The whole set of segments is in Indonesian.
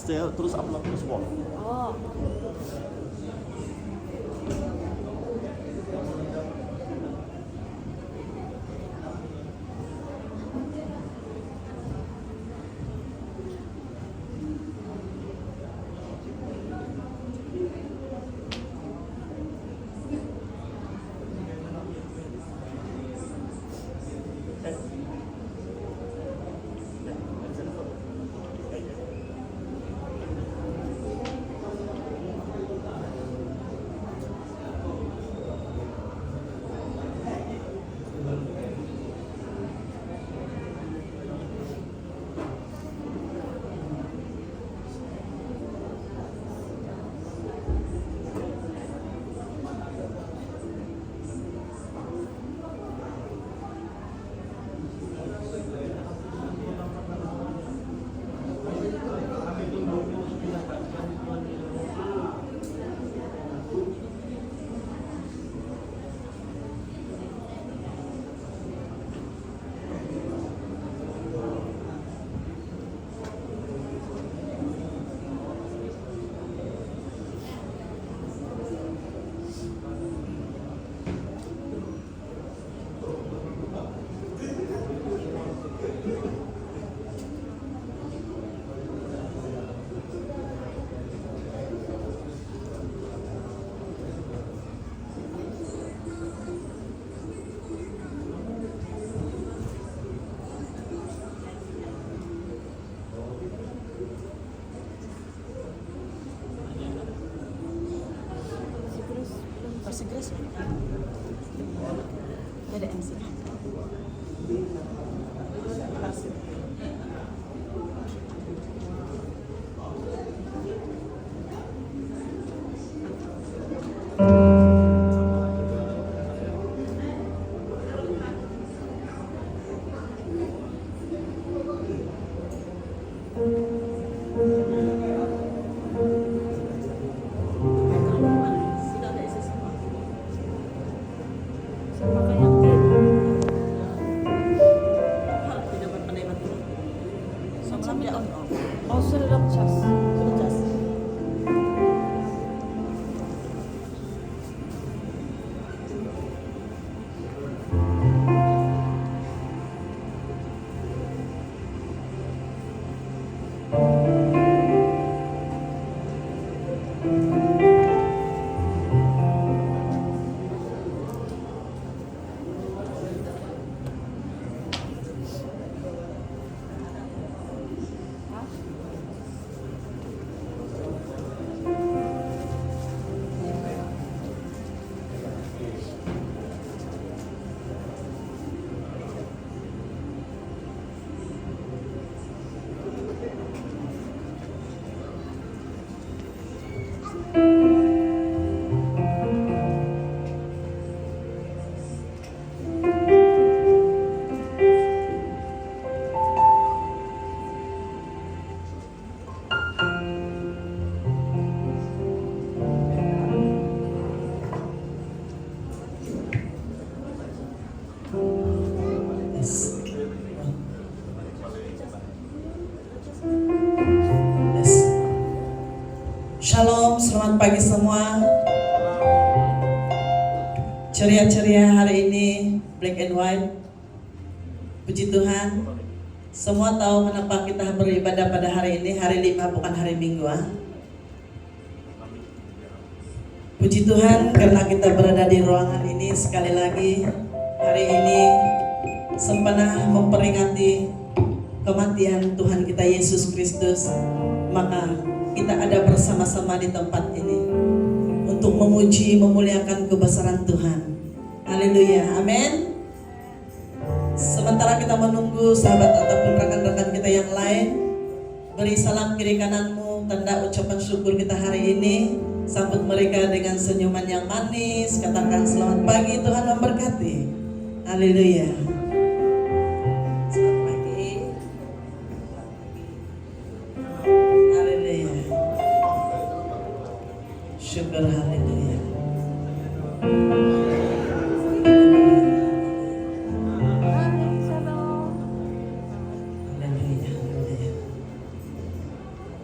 Saya terus upload ke semua. Oh. Masih Grace. Ada MC. Oh, sudah cas. Sudah jas. Shalom, selamat pagi semua. Ceria-ceria hari ini, black and white. Puji Tuhan. Semua tahu kenapa kita beribadah pada hari ini, hari 5 bukan hari Minggu. Puji Tuhan karena kita berada di ruangan ini sekali lagi. Hari ini sempena memperingati kematian Tuhan kita Yesus Kristus, maka kita ada bersama-sama di tempat ini untuk memuji, memuliakan kebesaran Tuhan. Haleluya, amin. Sementara kita menunggu sahabat ataupun rekan-rekan kita yang lain, beri salam kiri kananmu, tanda ucapan syukur kita hari ini. Sambut mereka dengan senyuman yang manis. Katakan selamat pagi, Tuhan memberkati. Haleluya. Selamat pagi. Haleluya. Syukur, haleluya.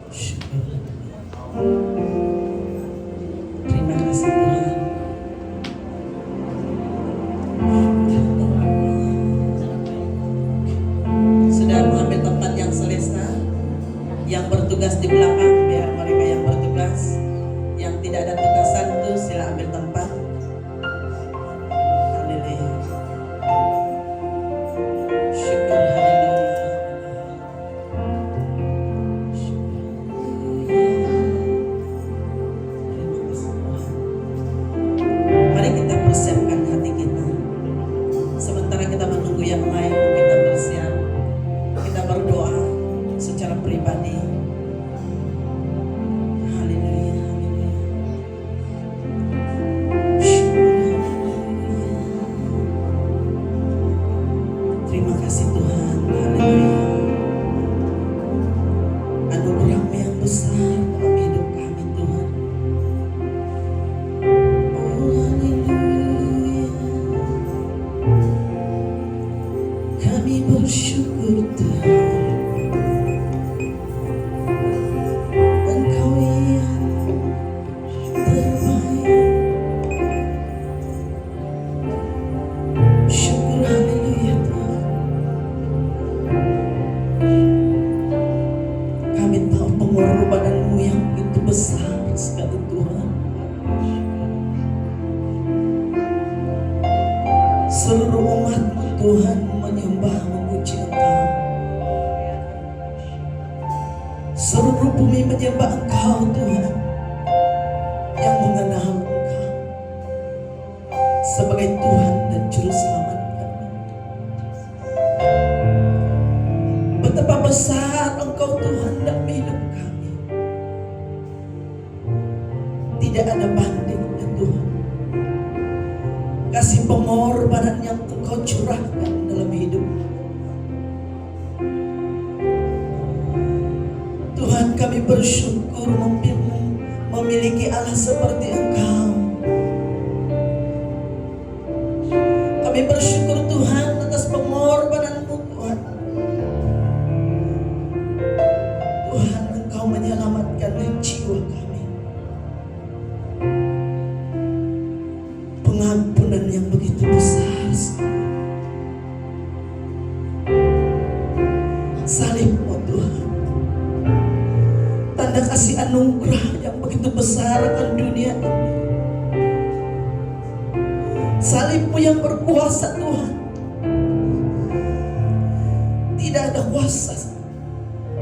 Syukur. Terima kasih Tuhan. Sudah mengambil tempat yang selesa. Yang bertugas di belakang biar mereka yang bertugas. Yang tidak ada tugasan itu sila ambil tempat. Haleluya. Syukur, haleluya. Terima kasih Tuhan. Mari kita persiapkan hati kita. Sementara kita menunggu yang lain, kita bersiap. Kita berdoa secara pribadi. Haleluya, haleluya. Syukur, haleluya. Terima kasih Tuhan, haleluya. Anugerah-Mu yang besar dalam hidup kami Tuhan. Oh haleluya. Kami bersyukur Tuhan. Engkau yang terbaik. Syukur, haleluya Tuhan. Kami tahu pengorbanan-Mu yang begitu besar sekali Tuhan. Seluruh umat-Mu Tuhan menyembah memuji Engkau. Seluruh bumi menyembah Engkau Tuhan, yang mengenal Engkau sebagai Tuhan dan Juru Selamat kami. Betapa besar Engkau Tuhan dalam hidup kami. Tidak ada bandingnya Tuhan. Kasih pengorbanan yang Engkau curahkan dalam hidup. Tuhan, kami bersyukur memiliki Allah seperti Engkau. Kami bersyukur Tuhan atas pengorbanan-Mu Tuhan. Tuhan, Engkau menyelamatkan jiwa kami. Pengampunan yang begitu besar sekali. Salib-Mu Tuhan, tanda kasih anugerah yang begitu besar akan dunia ini. Salib-Mu yang berkuasa Tuhan. Tidak ada kuasa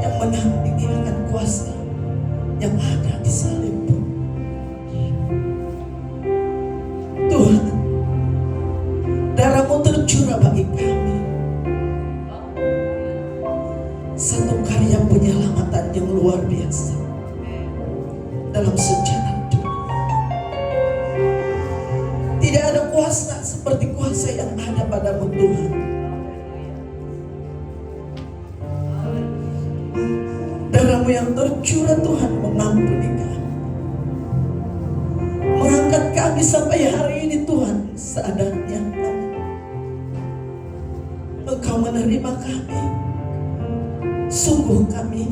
yang menandingi akan kuasa yang ada di salib-Mu. Tuhan, darah-Mu tercurah bagi kami. Satu karya penyelamatan yang luar biasa dalam sejarah dunia. Tidak ada kuasa seperti kuasa yang ada pada-Mu Tuhan. Darah-Mu yang tercurah Tuhan mengampuni kami, mengangkat kami sampai hari ini Tuhan. Seadanya Engkau menerima kami. Sungguh kami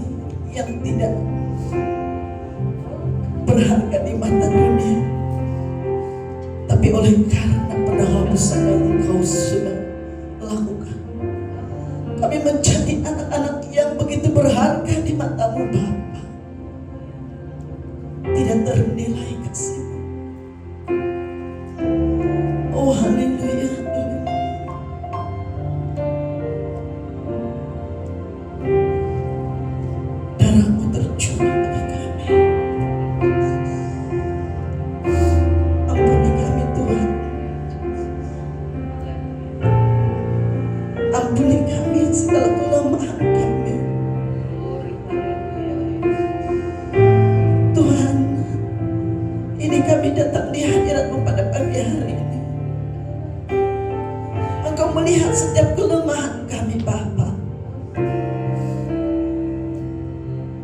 yang tidak berharga di mata dunia, tapi oleh karena penebusan yang Engkau sudah lakukan, kami menjadi anak-anak yang begitu berharga di mata-Mu Bapa. Tidak ternilai kasih-Mu. Oh haleluya. Darah-Mu tercurah bagi kami. Ampuni kami Tuhan. Ampuni kami segala kelemahan kami. Tuhan, ini kami datang di hadirat-Mu pada pagi hari ini. Engkau melihat setiap kelemahan kami Bapa.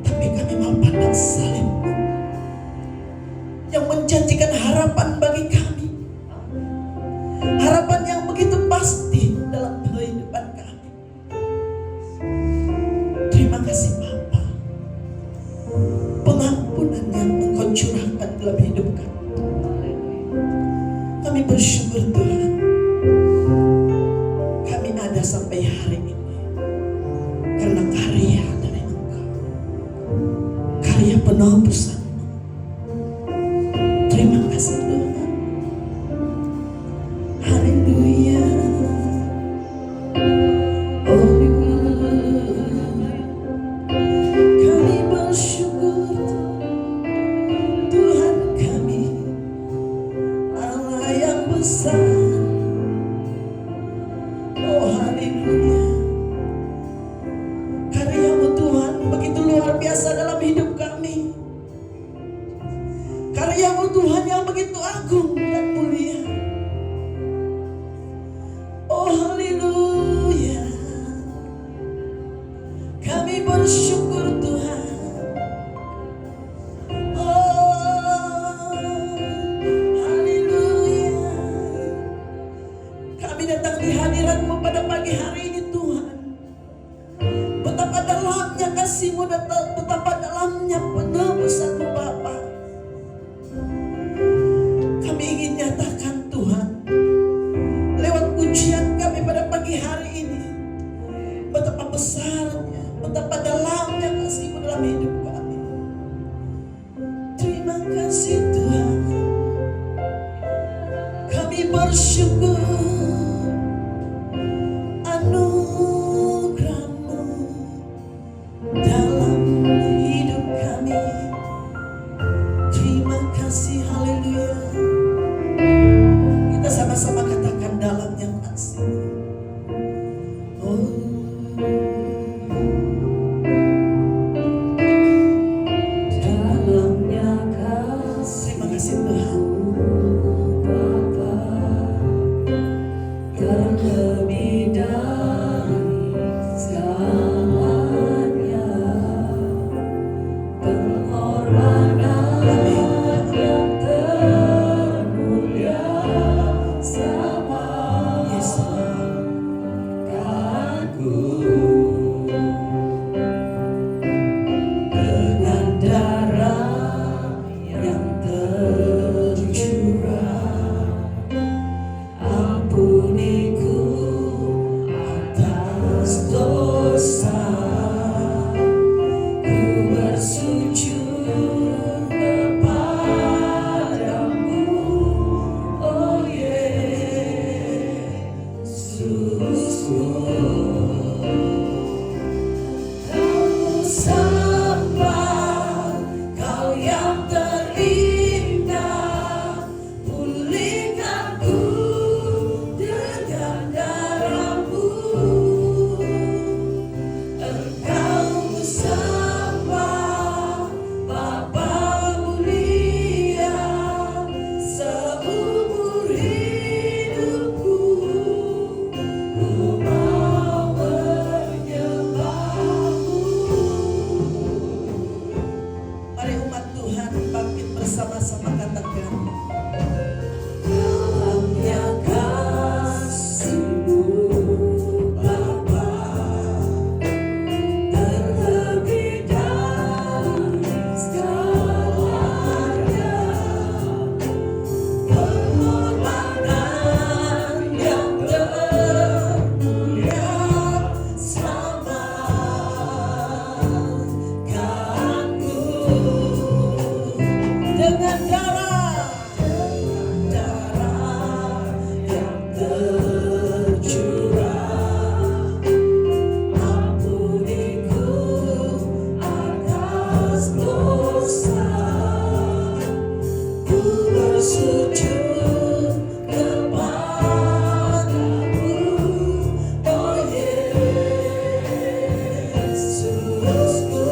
Tapi kami mau pandang salib-Mu yang menjanjikan harapan bagi kami. Harapan yang begitu pasti dalam kehidupan kami. Terima kasih Bapa. pertolongan yang Engkau curahkan dalam hidup kami. Kami bersyukur Tuhan, kami ada sampai hari ini karena karya dari Engkau, karya penebusan. Terima kasih Tuhan. Haleluya. Oh, kami bersyukur Tuhan kami, Allah yang besar. Oh haleluya. Karya-Mu Tuhan begitu luar biasa dalam hidup kami. Karya-Mu Tuhan yang begitu agung dan mulia. Oh haleluya. Kami bersyukur Tuhan. Oh haleluya. Kami datang di hadirat-Mu pada pagi hari ini Tuhan. Betapa dalamnya kasih-Mu, betapa dalamnya penebusan-Mu Bapa. Kami ingin nyatakan Tuhan lewat pujian kami pada pagi hari ini, betapa besarnya, betapa dalamnya kasih-Mu dalam hidup kami. Terima kasih Tuhan. Kami bersyukur anugerah-Mu dalam hidup kami. Terima kasih, haleluya. Kita sama-sama katakan dalamnya kasih. Oh, dalamnya kasih. Terima kasih Tuhan. Bapa, terlebih dari segalanya, pengorbanan yang termulia sama Yes, Lord. aku dengan darah yang tercurah. Ampuniku atas dosa, ku bersujud kepadamu, oh Yesusku. Kau sembah, Kau yang terindah, pulihkanku dengan darah-Mu. Engkau ku sembah, Bapa mulia, seumur hidupku ku mau menyembah-Mu. Mari umat Tuhan bangkit bersama-sama katakan. Dalamnya kasih-Mu Bapa, terlebih dari segalanya, pengorbanan yang termulia selamatkanku Dengan darah yang tercurah. Ampuniku atas dosa, ku bersujud kepadamu, oh Yesusku.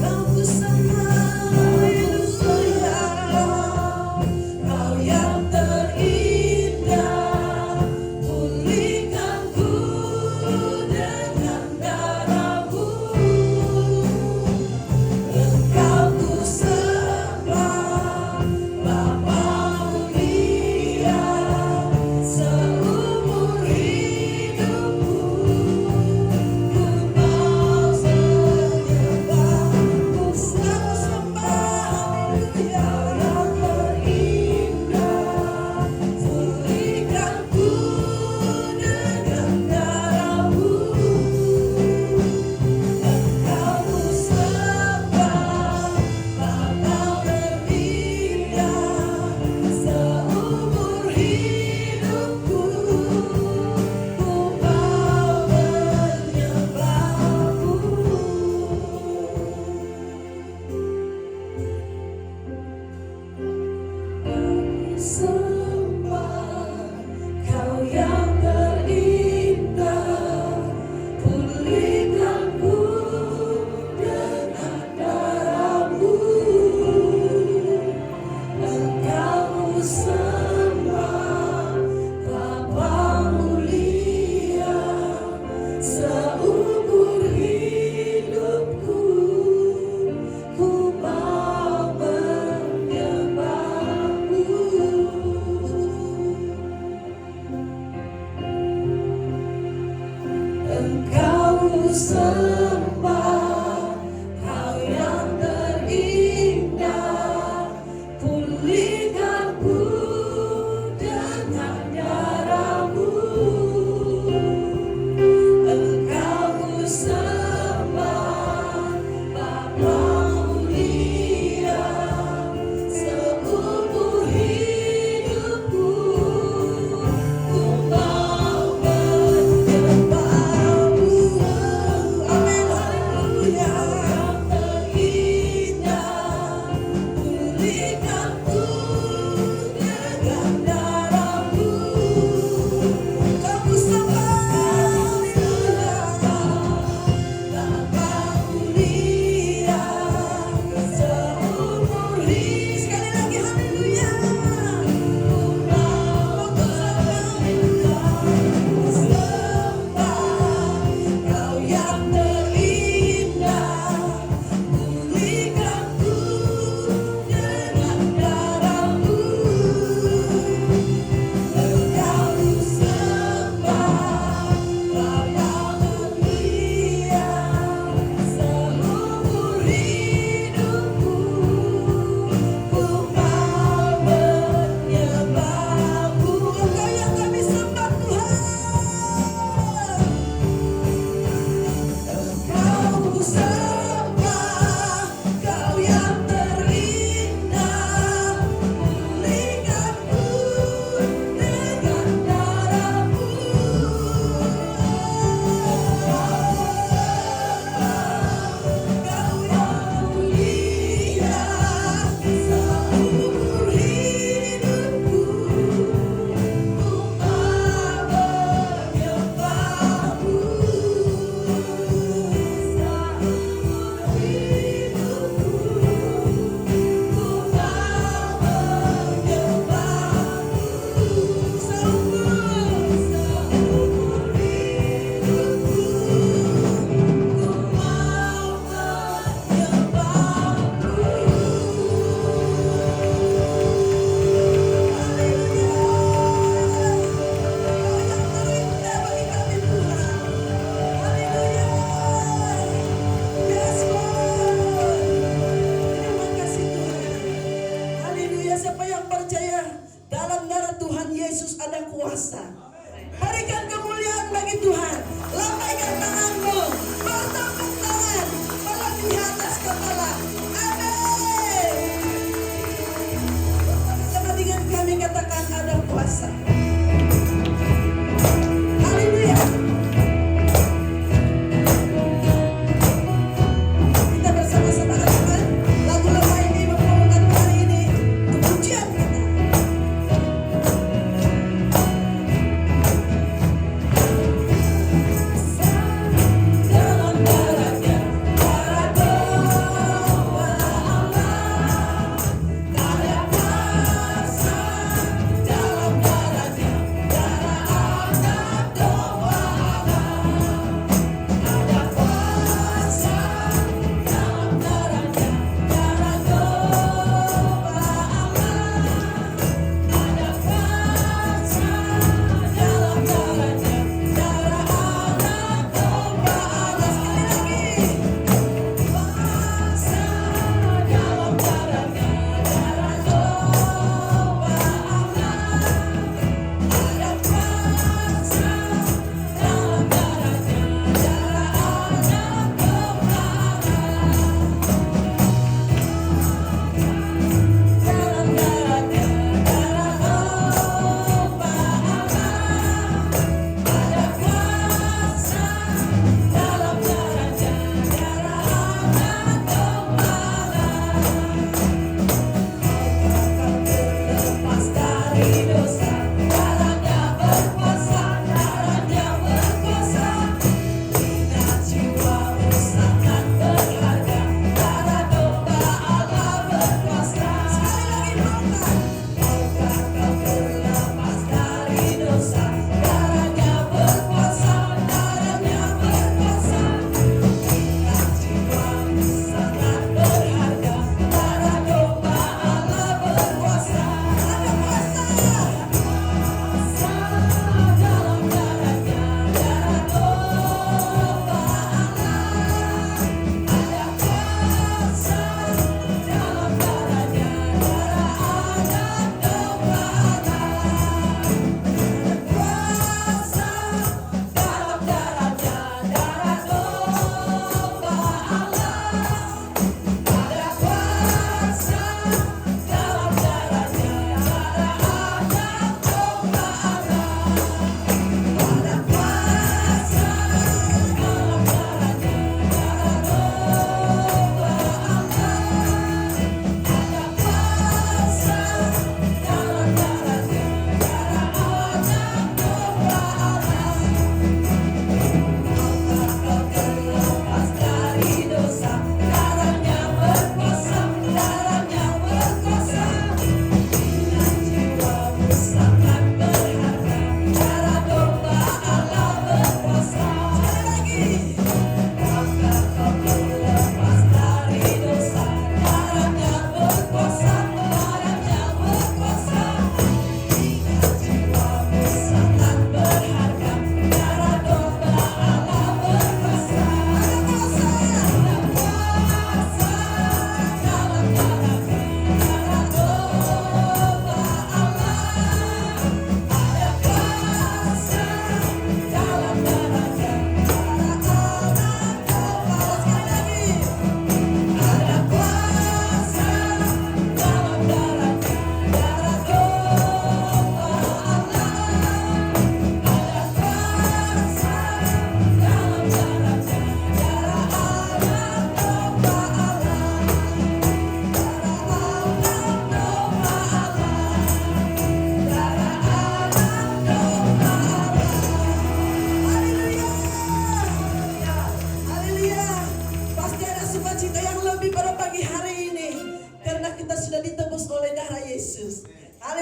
Kau ku sembah, haleluya. Kau yang terindah, pulihkanku dengan darah-Mu. Engkau ku sembah, Bapa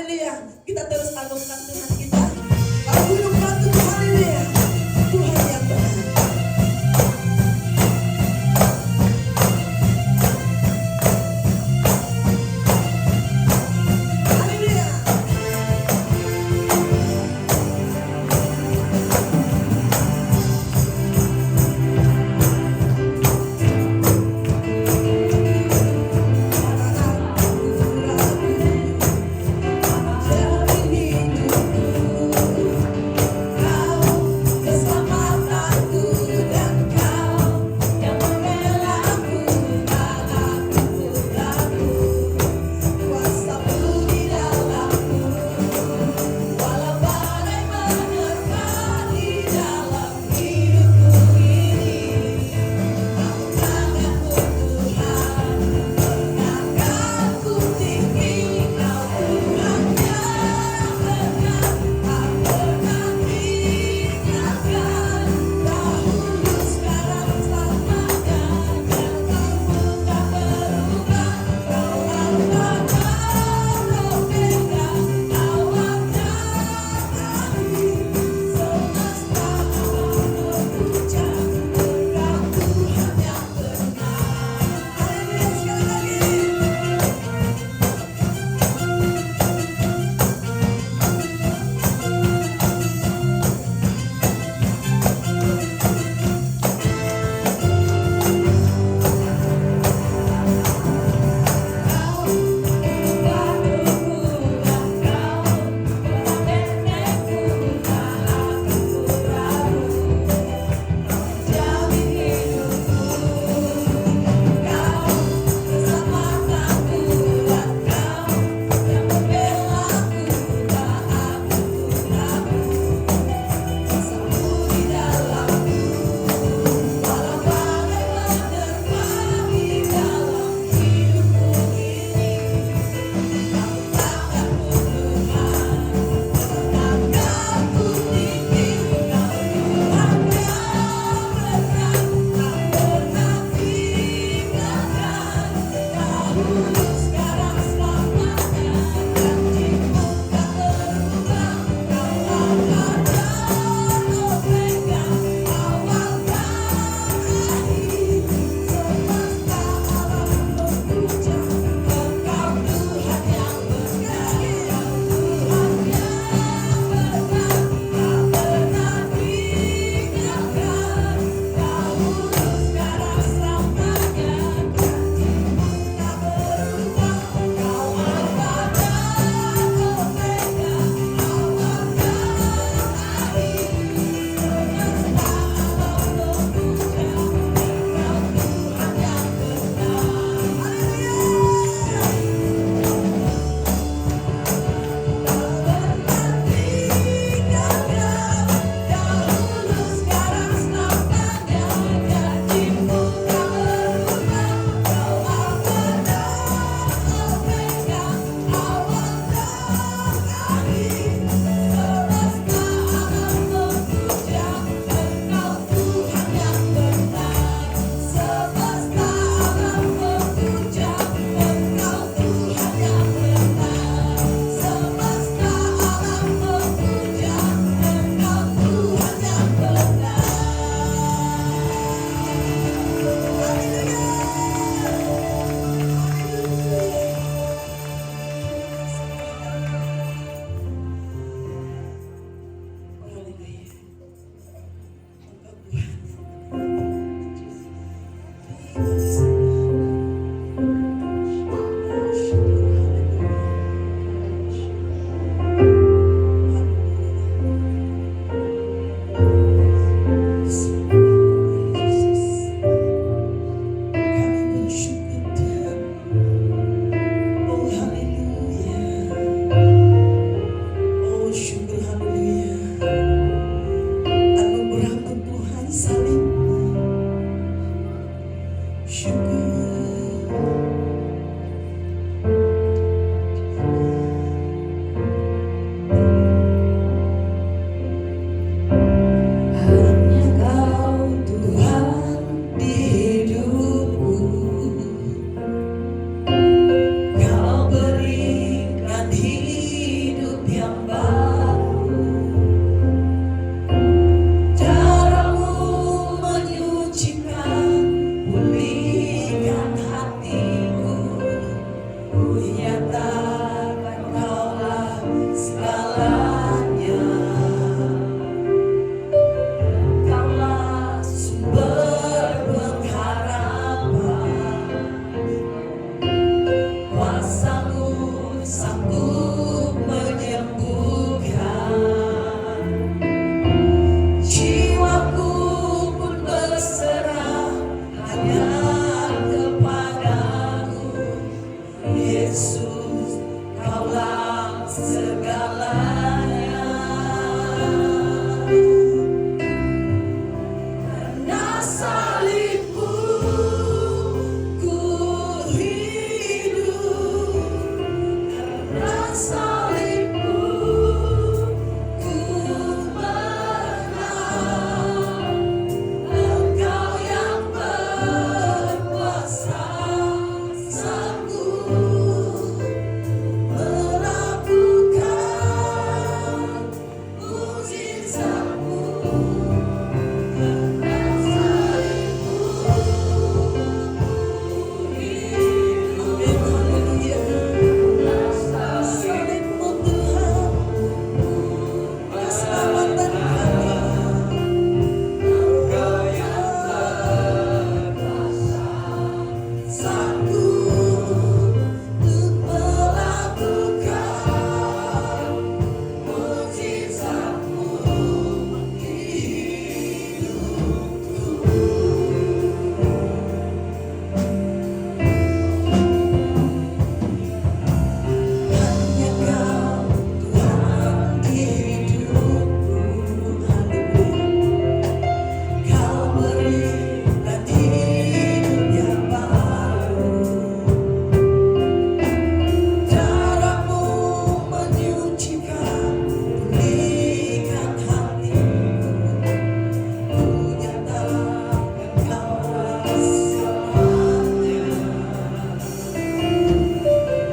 haleluya. Kita terus agungkan Tuhan kita. Gunung batu, haleluya. Tuhan yang benar. Haleluya. Yesus, Kaulah segalanya. Karena salibmu ku hidup, karena salibmu ku menang. Engkau yang berkuasa, sanggup melakukan mukjizat-Mu. Karena salibmu ku hidup. Haleluya. Salibmu Tuhan, keselamatan kami. Engkau yang berkuasa, sanggup untuk melakukan mukjizat-Mu di Hanya Kau Tuhan di hidupku. Haleluya. Kau berikan hidup yang baru. Darah-Mu menyucikan, pulihkan hatiku. Ku nyatakan Kaulah semuanya.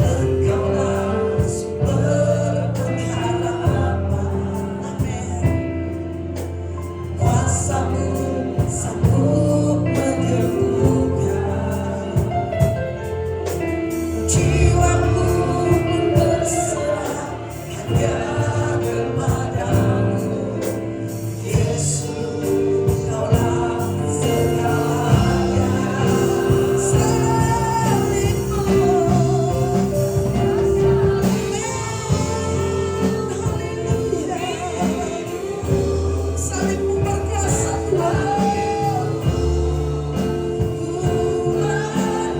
Engkaulah sumber pengharapan. Amin. Kuasa-Mu sanggup menyembuhkan. Jiwaku pun berserah hanya kepadamu. Yesus, Kaulah segalanya. Salibmu, haleluya. Salibmu berkuasa Tuhan. Ku menang.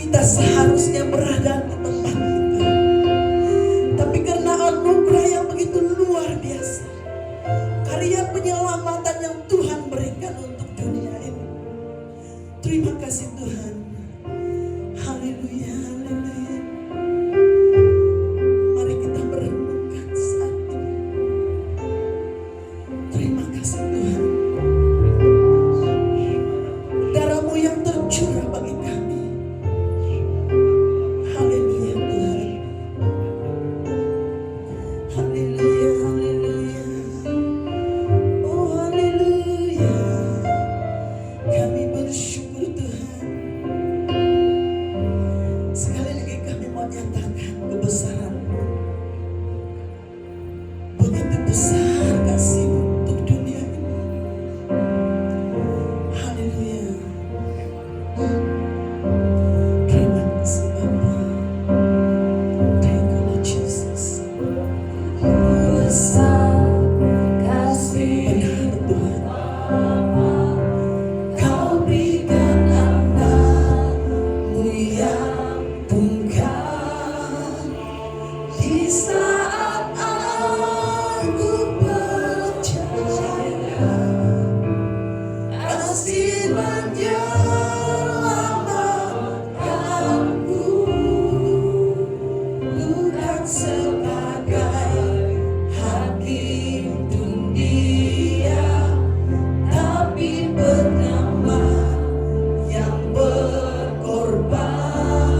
kita seharusnya berada di tempat itu. Tapi karena anugerah yang begitu luar biasa, karya penyelamatan yang Tuhan berikan untuk dunia ini, terima kasih Tuhan. Haleluya, haleluya. Mari kita merenungkan saat ini. Terima kasih Tuhan. Darah-Mu yang tercurah bagi kami. Haleluya Tuhan. Haleluya, haleluya. Oh haleluya. Kami bersyukur Tuhan. Sekali lagi kami mau nyatakan kebesaran-Mu. Begitu besar kasih-Mu untuk dunia ini. Haleluya. Terima kasih Bapa. Thank you Lord Jesus. besar kasih Benar Tuhan. Kau berikan anak-Mu yang tunggal. Di saat aku percaya kasih menyelamatkanku, bukan sebagai hakim dunia, tapi bernama yang berkorban.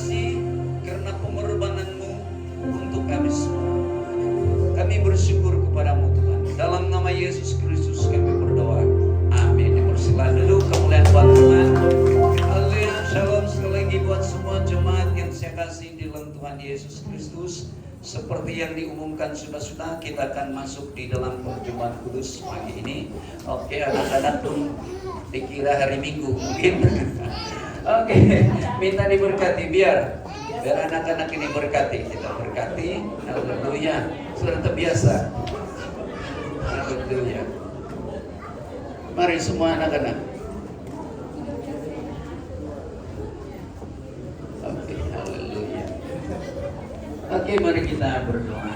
kasih karena pengorbananmu untuk kami semua. Kami bersyukur kepadamu Tuhan. Dalam nama Yesus Kristus kami berdoa. Amin. Dipersilakan dulu kemuliaan buat Tuhan. Haleluya. Shalom sekali lagi buat semua jemaat yang saya kasih di dalam Tuhan Yesus Kristus. Seperti yang diumumkan sudah kita akan masuk di dalam perjumpaan kudus pagi ini. Oke, anak-anak pun dikira hari Minggu mungkin. Oke, minta diberkati biar anak-anak ini berkati, kita berkati. Haleluya. Sudah terbiasa. Haleluya. Mari semua anak-anak. Oke, haleluya. Oke, mari kita berdoa.